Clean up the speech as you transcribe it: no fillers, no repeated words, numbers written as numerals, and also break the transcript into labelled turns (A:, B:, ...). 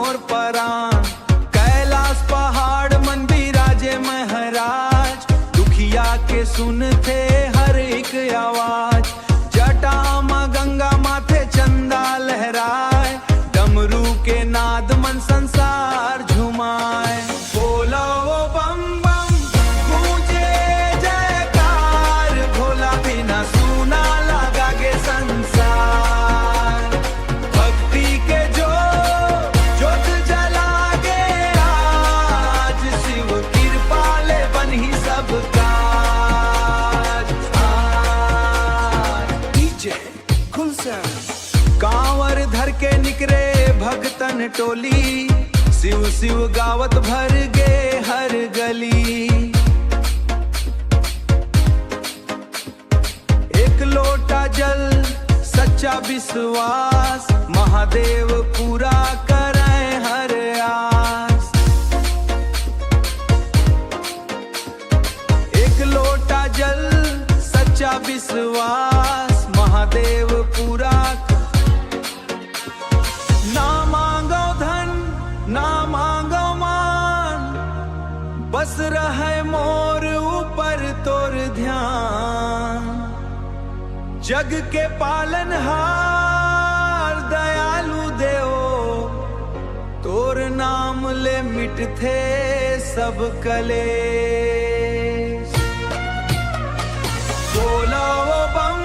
A: मोर परान। कैलाश पहाड़ मन बिराजे महाराज, दुखिया के सुनते हर एक आवाज। जटा में गंगा माथे चंदा लहराए, डमरू के नाद मन संसार झुमाए। बोलो वो बम बम गूंजे जयकार, भोला बिना सुना लगा के संसार। भक्ति के जो ज्योत जला के आज, शिव कृपा ले बन ही सबका। कांवर धर के निकरे भगतन टोली, शिव शिव गावत भर गे हर गली। एक लोटा जल सच्चा विश्वास, महादेव पूरा करे हर आस। एक लोटा जल सच्चा विश्वास, महादेव पूरा। ना मांगो धन ना मांगो मान, बस रहे मोर ऊपर तोर ध्यान। जग के पालनहार दयालु देव, तोर नाम ले मिटथे सब कलेश। बोलो वो बम